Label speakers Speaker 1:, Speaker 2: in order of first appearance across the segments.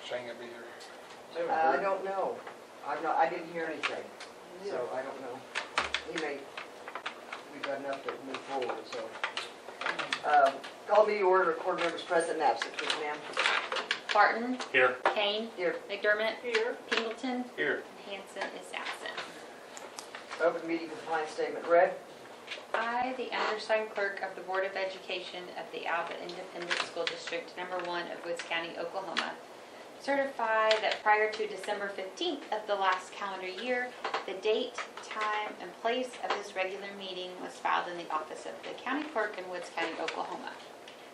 Speaker 1: Shane gonna be here?
Speaker 2: I don't know. I didn't hear anything, so I don't know. We've got enough to move forward, so. Call meeting order, record members present and absent, please, ma'am.
Speaker 3: Barton.
Speaker 1: Here.
Speaker 3: Kane.
Speaker 2: Here.
Speaker 3: McDermott.
Speaker 2: Here.
Speaker 3: Pingleton.
Speaker 1: Here.
Speaker 3: Hanson is absent.
Speaker 2: Open meeting compliance statement read.
Speaker 3: I, the undersigned clerk of the Board of Education of the Alva Independent School District Number 1 of Woods County, Oklahoma, certify that prior to December 15th of the last calendar year, the date, time, and place of this regular meeting was filed in the office of the county clerk in Woods County, Oklahoma.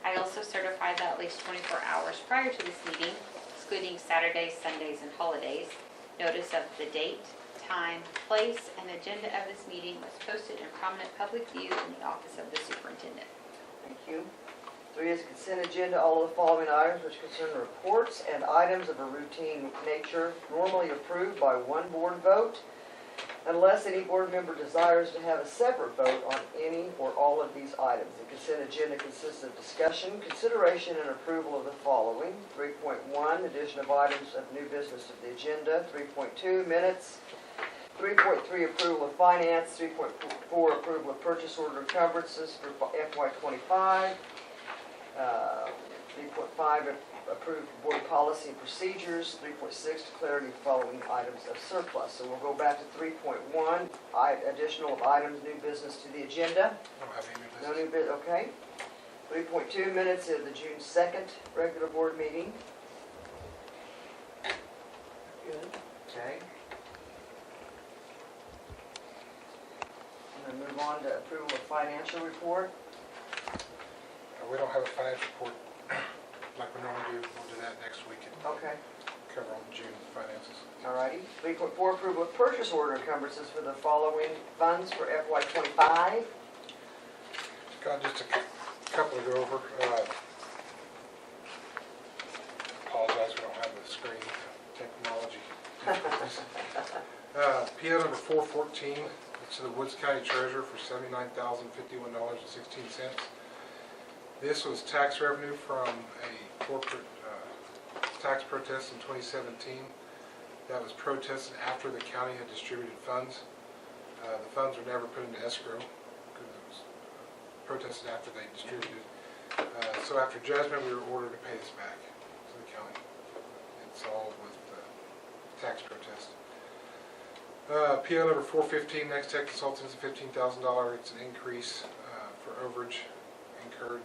Speaker 3: I also certify that at least 24 hours prior to this meeting, excluding Saturdays, Sundays, and holidays, notice of the date, time, place, and agenda of this meeting was posted in prominent public view in the office of the superintendent.
Speaker 2: Thank you. 3 is consent agenda. All of the following items which concern reports and items of a routine nature normally approved by one board vote, unless any board member desires to have a separate vote on any or all of these items. The consent agenda consists of discussion, consideration, and approval of the following. 3.1, addition of items of new business to the agenda. 3.2, minutes. 3.3, approval of finance. 3.4, approval of purchase order encumbrances for FY25. 3.5, approved board policy and procedures. 3.6, declaring the following items of surplus. So we'll go back to 3.1, additional of items, new business to the agenda.
Speaker 1: I don't have any
Speaker 2: No
Speaker 1: business.
Speaker 2: new business, okay. 3.2, minutes of the June 2nd regular board meeting. Good. Okay. I'm going to move on to approval of financial report.
Speaker 1: We don't have a financial report like we normally do. We'll do that next week and
Speaker 2: Okay.
Speaker 1: cover on June finances.
Speaker 2: Alrighty. 3.4, approval of purchase order encumbrances for the following funds for FY25.
Speaker 1: Got just a couple to go over. Apologize, we don't have the screen technology. PO number 414, it's to the Woods County Treasurer for $79,051.16. This was tax revenue from a corporate tax protest in 2017 that was protested after the county had distributed funds. The funds were never put into escrow because it was protested after they distributed. So after judgment, we were ordered to pay this back to the county. It's all with the tax protest. PO number 415, Next Tech Consultants, $15,000. It's an increase for overage incurred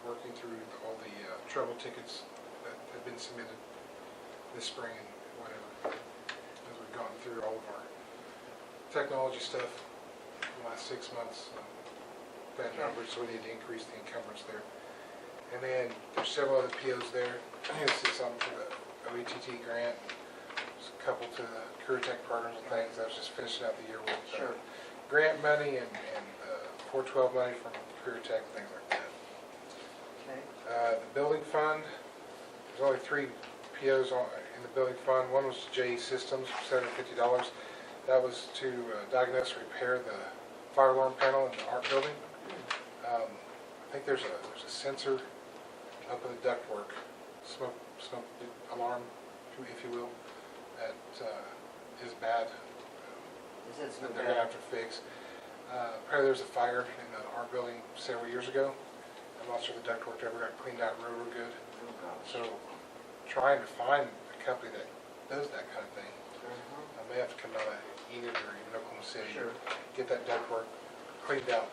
Speaker 1: working through all the trouble tickets that have been submitted this spring and whatever, as we've gone through all of our technology stuff in the last 6 months. Bad numbers, so we need to increase the encumbrance there. And then there's several other POs there. This is something for the OETT grant. There's a couple to the Career Tech Partners and things. I was just finishing out the year with grant money and 412 money from Career Tech and things like that.
Speaker 2: Okay.
Speaker 1: The building fund, there's only 3 POs in the building fund. One was to JE Systems for $750. That was to diagnose and repair the fire alarm panel in the art building. I think there's a sensor up in the ductwork, smoke alarm, if you will, that is bad. That they're going to have to fix. Apparently there's a fire in the art building several years ago. I'm not sure the ductwork ever got cleaned out real good. So trying to find a company that does that kind of thing. I may have to come out of Enid or even Oklahoma City, get that ductwork cleaned out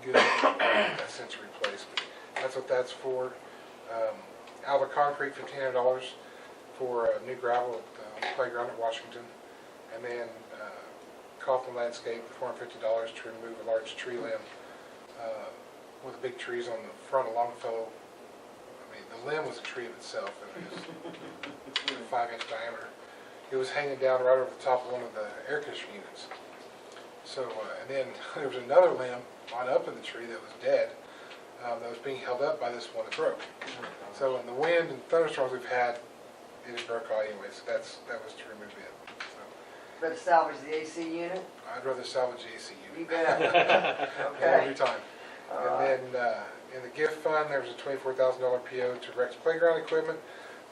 Speaker 1: good, that sensor replaced. But that's what that's for. Alva Concrete, $1,500 for new gravel at the playground at Washington. And then Coughlin Landscape, $450 to remove a large tree limb with big trees on the front of Longfellow. I mean, the limb was a tree of itself. It was 5-inch diameter. It was hanging down right over the top of one of the air conditioning units. So, and then there was another limb on up in the tree that was dead that was being held up by this one that broke. So in the wind and thunderstorms we've had, it just broke out anyway. So that was to remove it. So,
Speaker 2: better salvage the AC unit?
Speaker 1: I'd rather salvage the AC unit.
Speaker 2: You bet. Okay.
Speaker 1: Every time. And then in the gift fund, there was a $24,000 PO to Rex Playground Equipment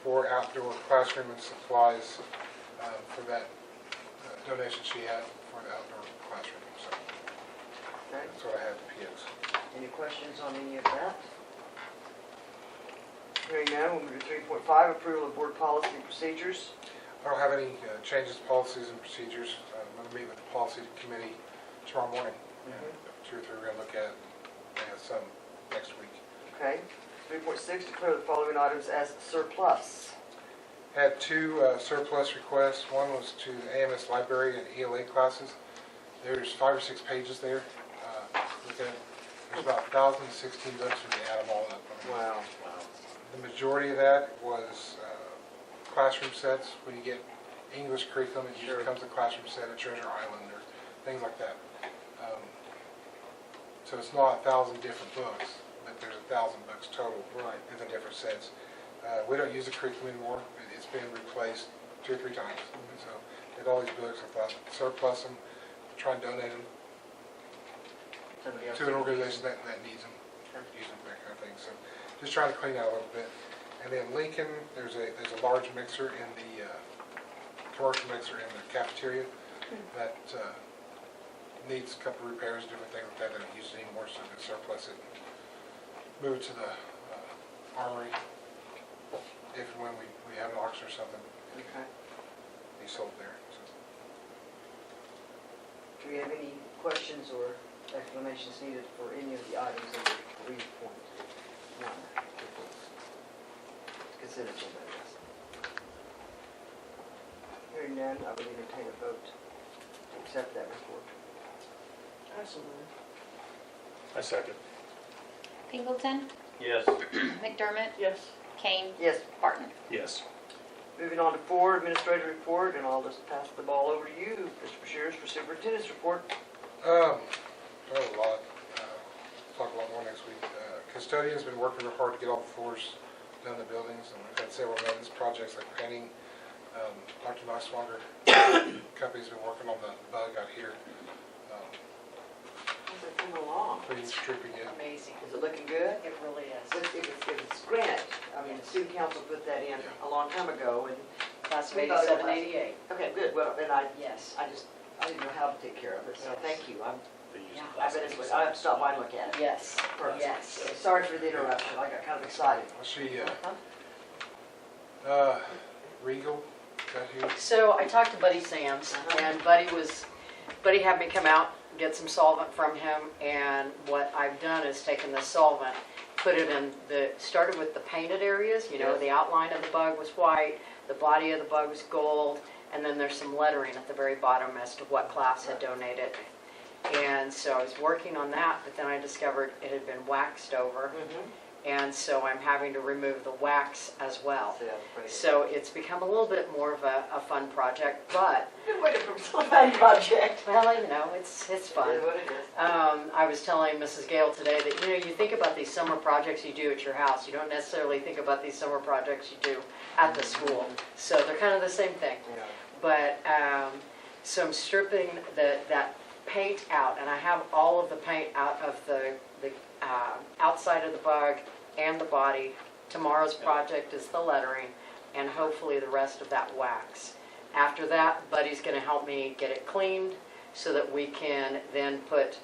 Speaker 1: for outdoor classroom and supplies for that donation she had for the outdoor classroom. So
Speaker 2: Okay.
Speaker 1: that's what I had, the POs.
Speaker 2: Any questions on any of that? Hearing none, we'll move to 3.5, approval of board policy and procedures.
Speaker 1: I don't have any changes, policies, and procedures. I'm going to meet with the policy committee tomorrow morning. And 2 or 3 we're going to look at, and some next week.
Speaker 2: Okay. 3.6, declare the following items as surplus.
Speaker 1: Had 2 surplus requests. One was to the AMS library and ELA classes. There's 5 or 6 pages there. There's about 1,016 books when you add them all up.
Speaker 2: Wow.
Speaker 1: The majority of that was classroom sets. When you get English curriculum, it usually comes a classroom set, a Treasure Island, or things like that. So it's not 1,000 different books, but there's 1,000 books total in the different sets. We don't use the curriculum anymore. It's been replaced 2 or 3 times. And so with all these books, I thought surplus them, try and donate them to an organization that needs them, use them, that kind of thing. So just trying to clean out a little bit. And then Lincoln, there's a large mixer in the commercial mixer in the cafeteria that needs a couple of repairs, different things like that. They don't use it anymore, so they surplus it, move it to the armory if and when we have an auction or something.
Speaker 2: Okay.
Speaker 1: Be sold there. So.
Speaker 2: Do we have any questions or explanations needed for any of the items under 3.1? Consider agenda, I guess. Hearing none, I would entertain a vote to accept that report.
Speaker 4: Absolutely.
Speaker 5: I second.
Speaker 3: Pingleton,
Speaker 5: Yes.
Speaker 3: McDermott,
Speaker 4: Yes.
Speaker 3: Kane,
Speaker 2: Yes.
Speaker 3: Barton.
Speaker 5: Yes.
Speaker 2: Moving on to 4, administrative report, and I'll just pass the ball over to you, Mr. Bashir, for superintendent's report.
Speaker 1: That was a lot. Talk a lot more next week. Custodian's been working real hard to get all the floors done in the buildings, and we've had several maintenance projects like painting. Dr. Nusswanger company's been working on the bug out here.
Speaker 4: How's it coming along?
Speaker 1: Pretty stripping it.
Speaker 4: Amazing.
Speaker 2: Is it looking good?
Speaker 4: It really is.
Speaker 2: It's granite. I mean, the student council put that in a long time ago, and,
Speaker 4: Class of
Speaker 2: We thought it was
Speaker 4: 87, 88.
Speaker 2: okay, good. Well, then I
Speaker 4: Yes.
Speaker 2: didn't know how to take care of it, so
Speaker 4: Yes.
Speaker 2: thank you.
Speaker 4: Yeah.
Speaker 2: I bet it's, I have to stop by and look at it.
Speaker 4: Yes.
Speaker 2: Perfect.
Speaker 4: Yes.
Speaker 2: Sorry for the interruption. I got kind of excited.
Speaker 1: Well, she,
Speaker 4: Uh-huh.
Speaker 1: Regal got here.
Speaker 4: So I talked to Buddy Sands, and Buddy had me come out, get some solvent from him, and what I've done is taken the solvent, put it in started with the painted areas, you know,
Speaker 2: Yes.
Speaker 4: the outline of the bug was white, the body of the bug was gold, and then there's some lettering at the very bottom as to what class had donated. And so I was working on that, but then I discovered it had been waxed over, and so I'm having to remove the wax as well. So it's become a little bit more of a fun project, but,
Speaker 2: Been waiting for some fun project.
Speaker 4: well, you know, it's fun.
Speaker 2: It is what it is.
Speaker 4: I was telling Mrs. Gale today that, you know, you think about these summer projects you do at your house. You don't necessarily think about these summer projects you do at the school. So they're kind of the same thing.
Speaker 2: Yeah.
Speaker 4: But, so I'm stripping that paint out, and I have all of the paint out of the outside of the bug and the body. Tomorrow's project is the lettering, and hopefully the rest of that wax. After that, Buddy's going to help me get it cleaned so that we can then put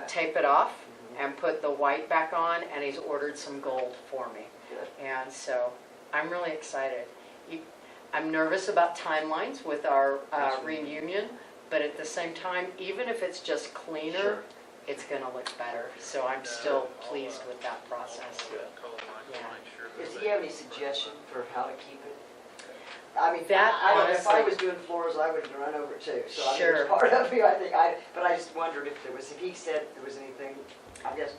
Speaker 4: tape it off and put the white back on, and he's ordered some gold for me.
Speaker 2: Good.
Speaker 4: And so I'm really excited. I'm nervous about timelines with our reunion, but at the same time, even if it's just cleaner,
Speaker 2: Sure.
Speaker 4: it's going to look better. So I'm still pleased with that process.
Speaker 2: Does he have any suggestion for how to keep it? I mean,
Speaker 4: That
Speaker 2: I don't know, if I
Speaker 4: honestly-
Speaker 2: was doing floors, I would have run over it too. So I mean,
Speaker 4: Sure.
Speaker 2: there's part of me, I think, but I just wondered if he said there was anything, I guess,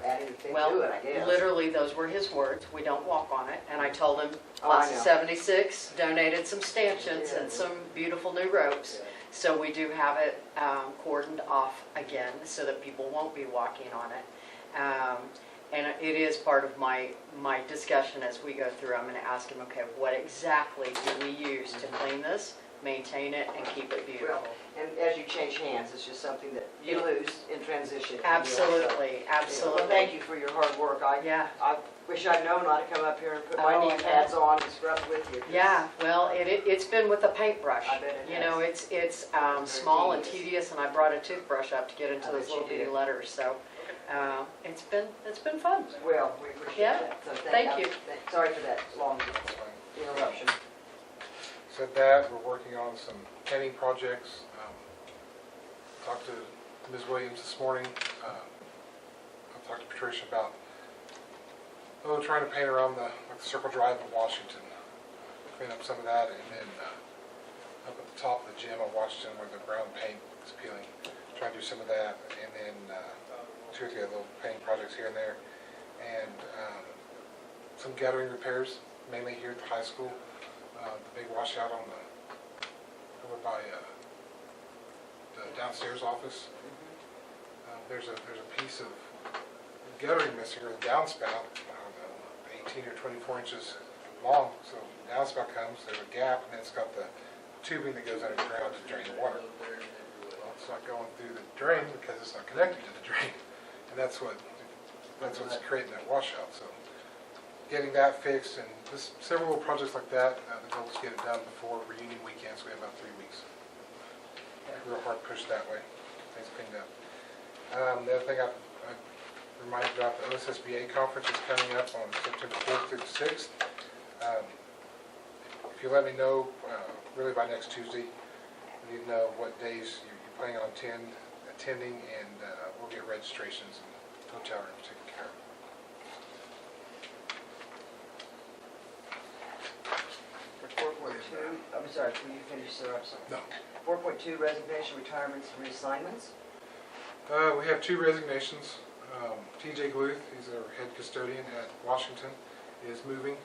Speaker 2: add anything
Speaker 4: Well,
Speaker 2: to it, I guess.
Speaker 4: literally, those were his words. We don't walk on it. And I told him,
Speaker 2: Oh, I
Speaker 4: class of
Speaker 2: know.
Speaker 4: 76 donated some stanchions and some beautiful new ropes.
Speaker 2: Yeah.
Speaker 4: So we do have it cordoned off again so that people won't be walking on it. And it is part of my discussion as we go through. I'm going to ask him, okay, what exactly do we use to clean this maintain it and keep it beautiful.
Speaker 2: And as you change hands, it's just something that you lose in transition.
Speaker 4: Absolutely,
Speaker 2: Well,
Speaker 4: absolutely.
Speaker 2: thank you for your hard work.
Speaker 4: Yeah.
Speaker 2: I wish I'd known not to come up here and put my
Speaker 4: Oh,
Speaker 2: knee
Speaker 4: I know.
Speaker 2: pads on and scrub with you. 'cause
Speaker 4: Yeah, well, it's been with a paintbrush.
Speaker 2: I bet it
Speaker 4: You know,
Speaker 2: has.
Speaker 4: it's small and tedious, and I brought a toothbrush up to get into
Speaker 2: I
Speaker 4: those
Speaker 2: bet you
Speaker 4: little bitty
Speaker 2: did.
Speaker 4: letters, so it's been fun.
Speaker 2: Well, we appreciate
Speaker 4: Yeah,
Speaker 2: that. So
Speaker 4: thank you.
Speaker 2: Sorry for that long
Speaker 1: That's fine.
Speaker 2: interruption.
Speaker 1: Said that, we're working on some painting projects. Talked to Ms. Williams this morning. I talked to Patricia about, trying to paint around the Circle Drive in Washington. Clean up some of that, and then up at the top of the gym on Washington where the brown paint is peeling. Try to do some of that, and then 2 or 3 other little painting projects here and there. And some guttering repairs, mainly here at the high school. The big washout on over by the downstairs office. There's a piece of guttering missing, or the downspout, I don't know, 18 or 24 inches long. So downspout comes, there's a gap, and then it's got the tubing that goes underground to drain the water. Well, it's not going through the drain because it's not connected to the drain, and that's what's creating that washout. So getting that fixed, and just several little projects like that. The goal is to get it done before reunion weekend, so we have about 3 weeks. Real hard push that way. Things cleaned up. The other thing I reminded you about, the OSSBA conference is coming up on September 4th through the 6th. If you let me know, really by next Tuesday, I need to know what days you're planning on attending, and we'll get registrations and hotel rooms taken care of.
Speaker 2: For 4.2, I'm sorry, can you finish, sir? I'm sorry.
Speaker 1: No.
Speaker 2: 4.2, resignation, retirements, and reassignments.
Speaker 1: We have 2 resignations. TJ Gluth, he's our head custodian at Washington, is leaving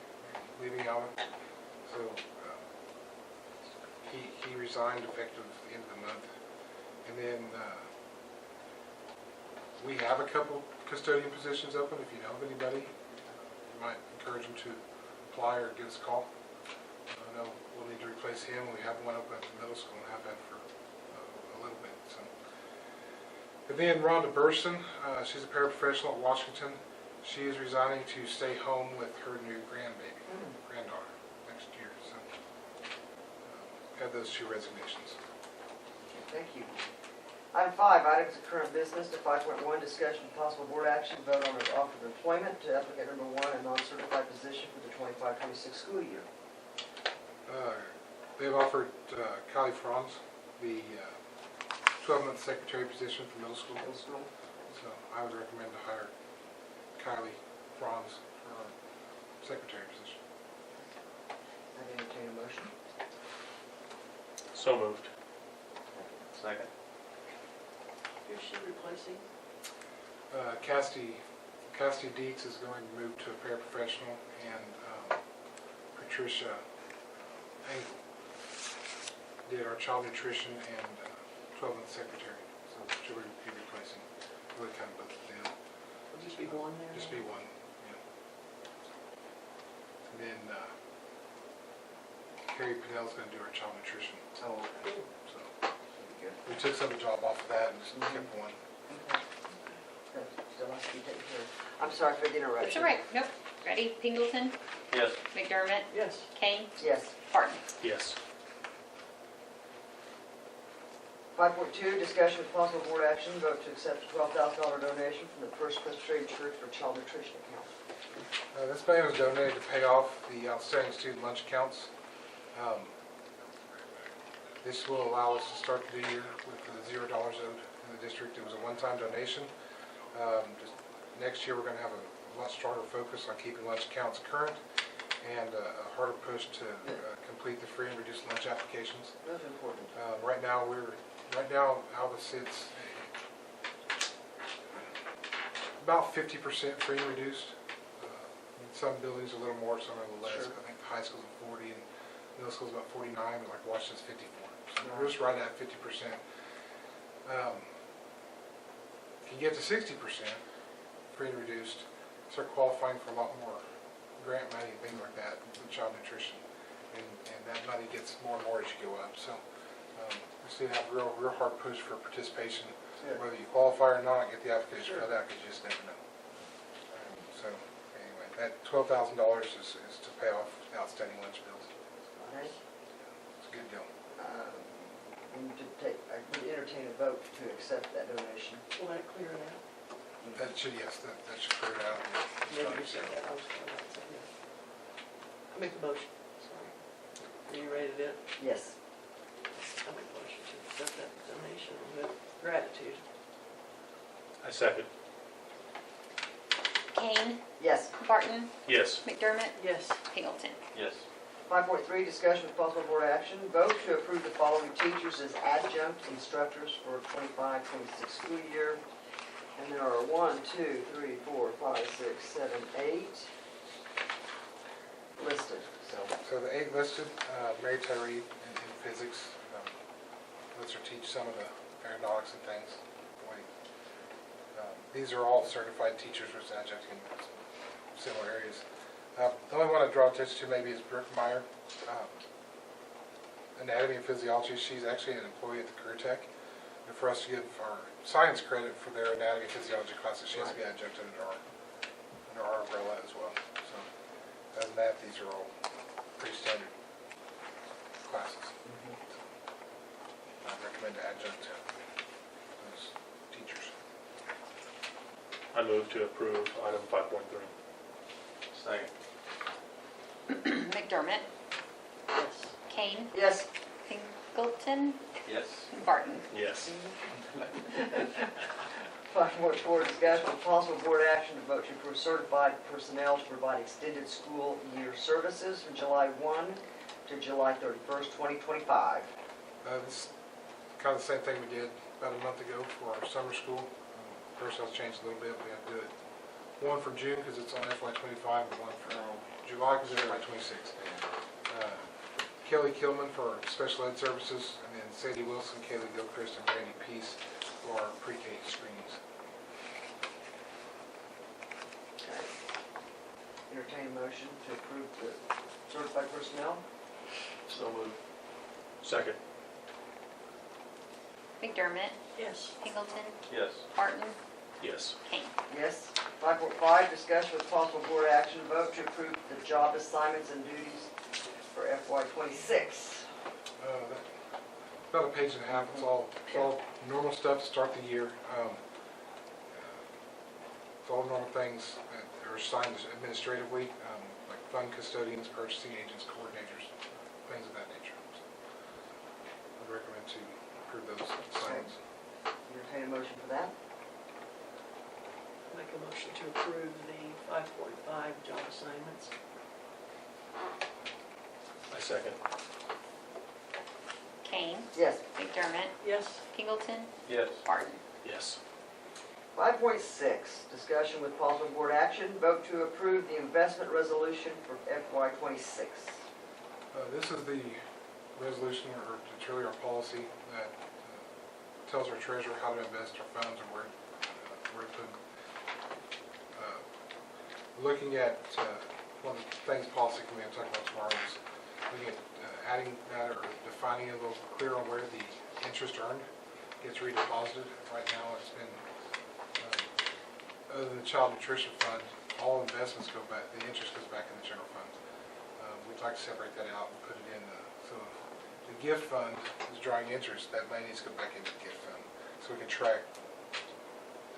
Speaker 1: Alva. So he resigned effective at the end of the month. And then we have a couple custodian positions open. If you know of anybody, you might encourage them to apply or give us a call. I know we'll need to replace him. We have one open at the middle school and have had for a little bit. So. And then Rhonda Burson, she's a paraprofessional at Washington. She is resigning to stay home with her new granddaughter next year. So had those 2 resignations.
Speaker 2: Thank you. Item 5, items of current business. To 5.1, discussion of possible board action, vote on an offer of employment to applicant number 1, a non-certified position for the 25-26 school year.
Speaker 1: They've offered Kylie Franz the 12-month secretary position for middle school.
Speaker 2: Middle school.
Speaker 1: So I would recommend to hire Kylie Franz for our secretary position.
Speaker 2: I'd entertain a motion.
Speaker 5: So moved.
Speaker 6: Second.
Speaker 2: Who's she replacing?
Speaker 1: Cassidy Dietz is going to move to a paraprofessional, and Patricia Engel did our child nutrition and 12-month secretary. So she'll be replacing really kind of both of them.
Speaker 2: Will just be one there?
Speaker 1: Just be one, yeah. And then Carrie Pinnell's going to do our child nutrition.
Speaker 2: Oh, okay.
Speaker 1: So
Speaker 2: Good.
Speaker 1: we took some of the job off of that and just kept one.
Speaker 2: Okay. That still has to be taken care of. I'm sorry for the interruption.
Speaker 3: That's all right. Nope. Ready? Pingleton,
Speaker 6: Yes.
Speaker 3: McDermott,
Speaker 2: Yes.
Speaker 3: Kane,
Speaker 2: Yes.
Speaker 3: Barton.
Speaker 5: Yes.
Speaker 2: 5.2, discussion with possible board action, vote to accept a $12,000 donation from the First Presbyterian Church for child nutrition account.
Speaker 1: This money was donated to pay off the outstanding student lunch accounts. This will allow us to start the new year with $0 owed in the district. It was a one-time donation. Just next year, we're going to have a much stronger focus on keeping lunch accounts current and a harder push to complete the free and reduced lunch applications.
Speaker 2: That's important.
Speaker 1: Right now, Alva sits about 50% free and reduced. In some buildings a little more, some a little less.
Speaker 2: Sure.
Speaker 1: I think the high school's at 40 and middle school's about 49, and like Washington's 54. So we're just right at 50%. If you get to 60% free and reduced, start qualifying for a lot more grant money and things like that with child nutrition. and that money gets more and more as you go up. So we see have a real hard push for participation,
Speaker 2: Good.
Speaker 1: whether you qualify or not, get the application filled out, because you just never know. So anyway, that $12,000 is to pay off outstanding lunch bills.
Speaker 2: All right.
Speaker 1: It's a good deal.
Speaker 2: We need to I would entertain a vote to accept that donation.
Speaker 7: Will that clear it out?
Speaker 1: That should, yes, that should clear it out.
Speaker 7: Maybe you said that, I was going to say yes. I make a motion, sorry. Are you ready to do it?
Speaker 2: Yes.
Speaker 7: I make a motion to accept that donation with gratitude.
Speaker 5: I second.
Speaker 3: Kane,
Speaker 2: Yes.
Speaker 3: Barton,
Speaker 5: Yes.
Speaker 3: McDermott,
Speaker 7: Yes.
Speaker 3: Pingleton.
Speaker 6: Yes.
Speaker 2: 5.3, discussion with possible board action, vote to approve the following teachers as adjunct instructors for 25-26 school year. And there are 1, 2, 3, 4, 5, 6, 7, 8 listed, so.
Speaker 1: So the 8 listed, Mary Tyree in physics, lets her teach some of the aeronautics and things. These are all certified teachers with adjunct in some similar areas. The only one I draw attention to maybe is Brooke Meyer, anatomy and physiology. She's actually an employee at the Career Tech. And for us to give our science credit for their anatomy and physiology classes, she has to be adjuncted under our umbrella as well. So other than that, these are all pretty standard classes. I recommend adjunct those teachers.
Speaker 5: I move to approve item 5.3.
Speaker 6: Second.
Speaker 3: McDermott,
Speaker 7: Yes.
Speaker 3: Kane,
Speaker 2: Yes.
Speaker 3: Pingleton,
Speaker 6: Yes.
Speaker 3: Barton.
Speaker 5: Yes.
Speaker 2: 5.4, discussion with possible board action to vote to approve certified personnel to provide extended school year services from July 1 to July 31st, 2025.
Speaker 1: This is kind of the same thing we did about a month ago for our summer school. Personnel's changed a little bit. We have to do it one for June because it's on FY25 and one for July because it's FY26. Kelly Kilman for special ed services, and then Sadie Wilson, Kaylee Gilchrist, and Brandy Peace for our pre-K screenings.
Speaker 2: Okay. Entertain a motion to approve the certified personnel.
Speaker 6: So moved.
Speaker 5: Second.
Speaker 3: McDermott,
Speaker 7: Yes.
Speaker 3: Pingleton,
Speaker 6: Yes.
Speaker 3: Barton,
Speaker 5: Yes.
Speaker 3: Kane.
Speaker 2: Yes. 5.5, discussion with possible board action, vote to approve the job assignments and duties for FY26.
Speaker 1: About a page and a half. It's all normal stuff to start the year. It's all normal things that are assigned administratively, like fund custodians, purchasing agents, coordinators, things of that nature. So I'd recommend to approve those assignments.
Speaker 2: Entertain a motion for that.
Speaker 7: Make a motion to approve the 5.5 job assignments.
Speaker 5: I second.
Speaker 3: Kane,
Speaker 2: Yes.
Speaker 3: McDermott,
Speaker 7: Yes.
Speaker 3: Pingleton,
Speaker 6: Yes.
Speaker 3: Barton.
Speaker 5: Yes.
Speaker 2: 5.6, discussion with possible board action, vote to approve the investment resolution for FY26.
Speaker 1: This is the resolution, or it's really our policy that tells our treasurer how to invest our funds and where to put them. Looking at one of the things policy committee will talk about tomorrow is looking at adding that or defining it a little clearer on where the interest earned gets redeposited. Right now it's been, other than the child nutrition fund, all investments go back, the interest goes back in the general fund. We'd like to separate that out and put it in so if the gift fund is drawing interest, that money needs to go back into the gift fund so we can track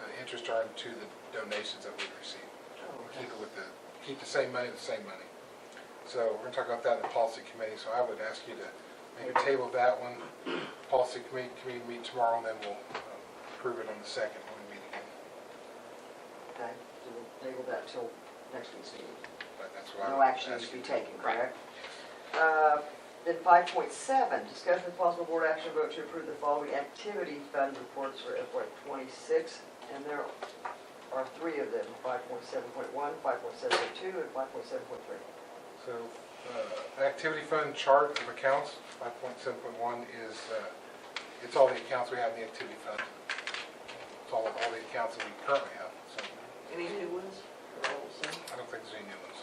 Speaker 1: the interest earned to the donations that we receive. Keep the same money, So we're going to talk about that in the policy committee, so I would ask you to maybe table that one. Policy committee meet tomorrow, and then we'll approve it on the 2nd when we meet again.
Speaker 2: Okay, so we'll table that till next week's meeting.
Speaker 1: But that's what I
Speaker 2: No
Speaker 1: would
Speaker 2: action
Speaker 1: ask
Speaker 2: needs to
Speaker 1: you
Speaker 2: be
Speaker 1: to do.
Speaker 2: taken, correct? Then 5.7, discussion with possible board action, vote to approve the following activity fund reports for FY26, and there are 3 of them, 5.7.1, 5.7.2, and 5.7.3.
Speaker 1: So, activity fund chart of accounts, 5.7.1 is, it's all the accounts we have in the activity fund. It's all the accounts that we currently have, so
Speaker 7: Any new ones? Or all the same?
Speaker 1: I don't think there's any new ones.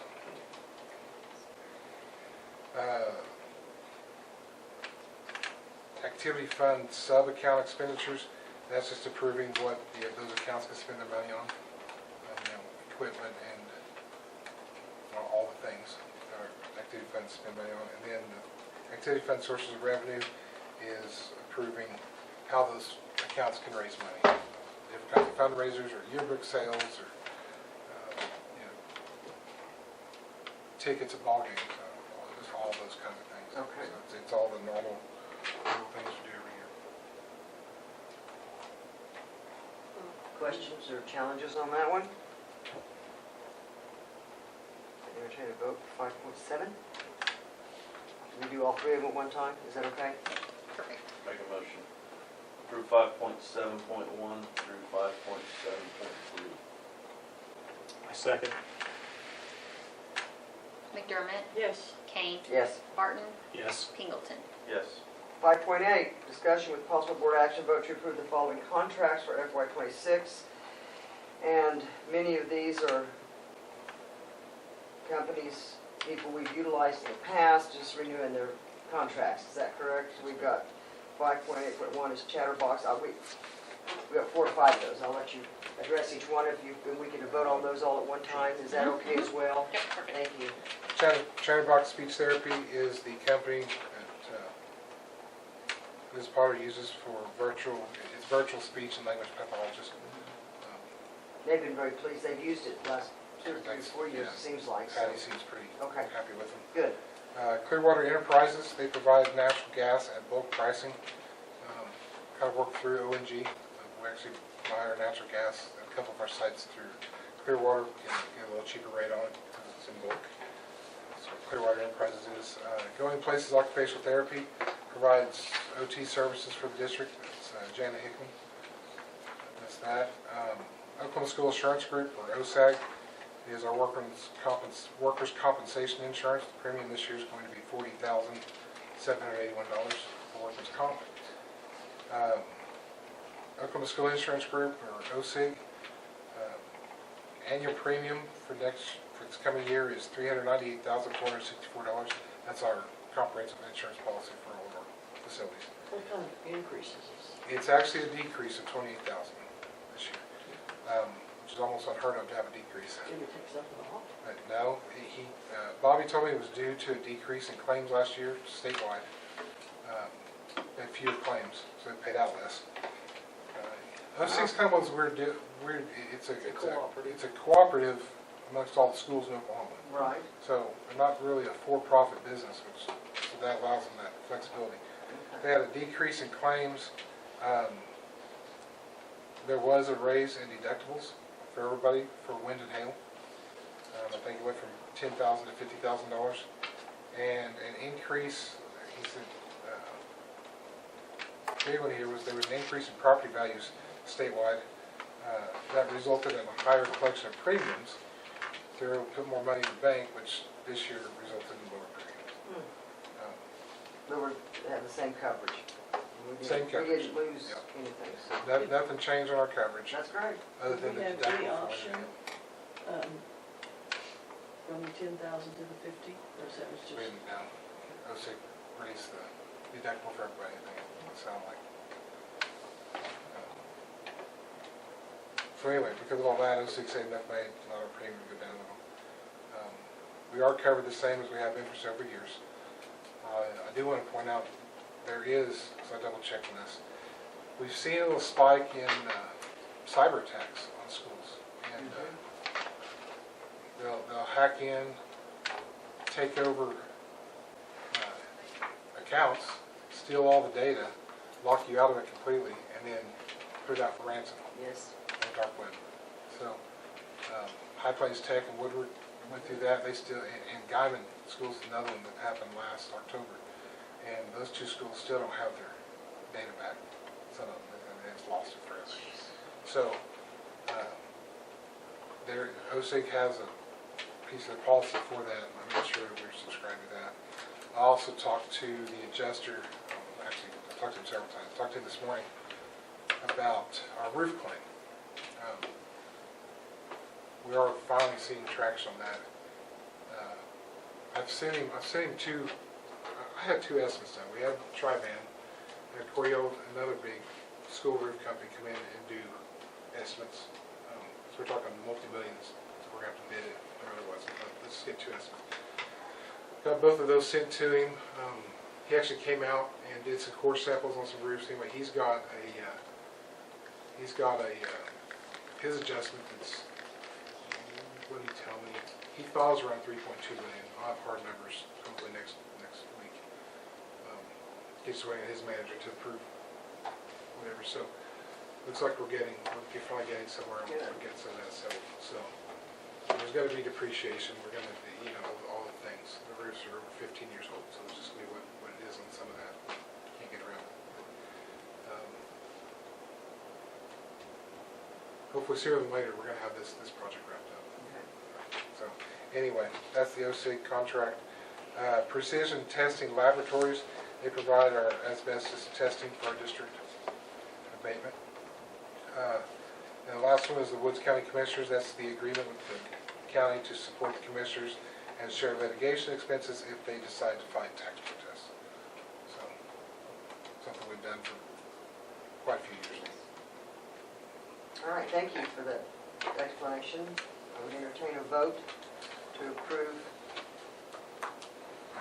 Speaker 1: activity fund sub-account expenditures. That's just approving what those accounts can spend their money on, equipment and all the things our activity funds spend money on. And then the activity fund sources of revenue is approving how those accounts can raise money. Different kinds of fundraisers or yearbook sales or tickets at ball games, just all those kinds of things.
Speaker 2: Okay.
Speaker 1: So it's all the normal things we do every year.
Speaker 2: Questions or challenges on that one? Entertain a vote for 5.7. We do all three of them at one time, is that okay?
Speaker 3: Perfect.
Speaker 6: Make a motion. Approve 5.7.1 through 5.7.3.
Speaker 5: I second.
Speaker 3: McDermott,
Speaker 7: Yes.
Speaker 3: Kane,
Speaker 2: Yes.
Speaker 3: Barton,
Speaker 5: Yes.
Speaker 3: Pingleton.
Speaker 6: Yes.
Speaker 2: 5.8, discussion with possible board action vote to approve the following contracts for FY26. And many of these are companies, people we've utilized in the past, just renewing their contracts. Is that correct? So we've got 5.8.1 is Chatterbox. We got 4 or 5 of those. I'll let you address each one if you, and we can vote on those all at one time. Is that okay as well?
Speaker 3: Yep, perfect.
Speaker 2: Thank you.
Speaker 1: Chatterbox Speech Therapy is the company that Ms. Potter uses for it's virtual speech and language pathologist.
Speaker 2: They've been very pleased. They've used it last 2 or 3, 4 years, it seems like. So.
Speaker 1: Patty seems pretty
Speaker 2: Okay.
Speaker 1: happy with them.
Speaker 2: Good.
Speaker 1: Clearwater Enterprises, they provide natural gas at bulk pricing. Kind of work through ONG. We actually buy our natural gas at a couple of our sites through Clearwater, get a little cheaper rate on it because it's in bulk. So Clearwater Enterprises is Going Places Occupational Therapy, provides OT services for the district. It's Jana Hickman. That's that. Oklahoma School Insurance Group, or OSAG, is our workers' compensation insurance. The premium this year is going to be $40,781 for workers' comp. Oklahoma School Insurance Group, or OSIG, annual premium for this coming year is $398,464. That's our comprehensive insurance policy for all of our facilities.
Speaker 7: What kind of increases is
Speaker 1: It's actually a decrease of $28,000 this year, which is almost unheard of to have a decrease.
Speaker 7: Jimmy takes up at all?
Speaker 1: But no, Bobby told me it was due to a decrease in claims last year statewide. They had fewer claims, so they paid out less. Those things kind of was weird. It's a cooperative amongst all the schools in Oklahoma.
Speaker 2: Right.
Speaker 1: So they're not really a for-profit business, so that allows them that flexibility. They had a decrease in claims. There was a raise in deductibles for everybody for wind and hail. I think it went from $10,000 to $50,000, and an increase. He said, big one here was there was an increase in property values statewide that resulted in a higher collection of premiums. They were able to put more money in the bank, which this year resulted in lower premiums.
Speaker 2: They have the same coverage.
Speaker 1: Same
Speaker 2: We
Speaker 1: coverage.
Speaker 2: didn't lose
Speaker 1: Yeah.
Speaker 2: anything, so
Speaker 1: Nothing changed on our coverage,
Speaker 2: that's great.
Speaker 1: other than the
Speaker 7: We have the
Speaker 1: deductible. for
Speaker 7: option.
Speaker 1: wind and hail.
Speaker 7: From the 10,000 to the 50, or is that was just?
Speaker 1: We didn't know. OSIG raised the deductible for everybody, I think it sounded like. So anyway, because of all that, OSIG saved enough money to not our premium go down at all. We are covered the same as we have been for several years. I do want to point out, there is, so I double checked on this, we've seen a little spike in cyber attacks on schools. And they'll hack in, take over accounts, steal all the data, lock you out of it completely, and then put it out for ransom
Speaker 2: Yes.
Speaker 1: on the dark web. So High Plains Tech and Woodward went through that. They still, and Guyman School's another one that happened last October. And those 2 schools still don't have their data back. Some of them, and it's lost it forever. So OSIG has a piece of the policy for that. I'm not sure that we're subscribed to that. I also talked to the adjuster, actually I talked to him several times, talked to him this morning about our roof claim. We are finally seeing traction on that. I've sent him 2, I had 2 estimates done. We had Tri-Band, And Corio, another big school roof company, come in and do estimates. So we're talking multi-millions, so we're gonna have to bid it or otherwise, but let's get 2 estimates. Got both of those sent to him. He actually came out and did some core samples on some roofs. Anyway, he's got his adjustment that's, what did he tell me? He thought it was around 3.2 million. I'll have hard numbers hopefully next week. He's just waiting on his manager to approve whatever. So looks like we're finally getting somewhere. We're getting some of that settled. So there's got to be depreciation. We're going to be, all the things. The roofs are over 15 years old, so there's just going to be what it is on some of that. Can't get around it. Hopefully sooner than later, we're going to have this project wrapped up. So anyway, that's the OSIG contract. Precision Testing Laboratories, they provide our asbestos testing for our district abatement. And the last one is the Woods County Commissioners. That's the agreement with the county to support the commissioners and share litigation expenses if they decide to fight tax protests. So, something we've done for quite a few years now.
Speaker 2: All right, thank you for the explanation. I would entertain a vote to approve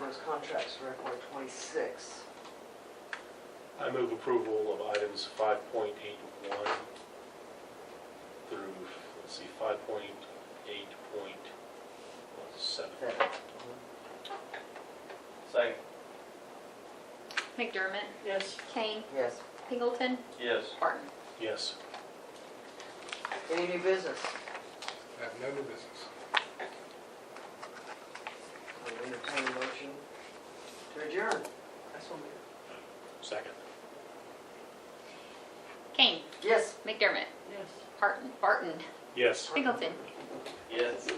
Speaker 2: those contracts for FY '26.
Speaker 5: I move approval of items 5.81 through, 5.8.7.
Speaker 6: Second.
Speaker 3: McDermott,
Speaker 7: Yes.
Speaker 3: Kane,
Speaker 2: Yes.
Speaker 3: Pingleton,
Speaker 6: Yes.
Speaker 3: Barton.
Speaker 5: Yes.
Speaker 2: Any new business?
Speaker 1: I have no new business.
Speaker 2: I would entertain a motion to adjourn.
Speaker 7: That's one.
Speaker 5: Second.
Speaker 3: Kane,
Speaker 2: Yes.
Speaker 3: McDermott,
Speaker 7: Yes.
Speaker 3: Barton,
Speaker 5: Yes.
Speaker 3: Pingleton.
Speaker 6: Yes.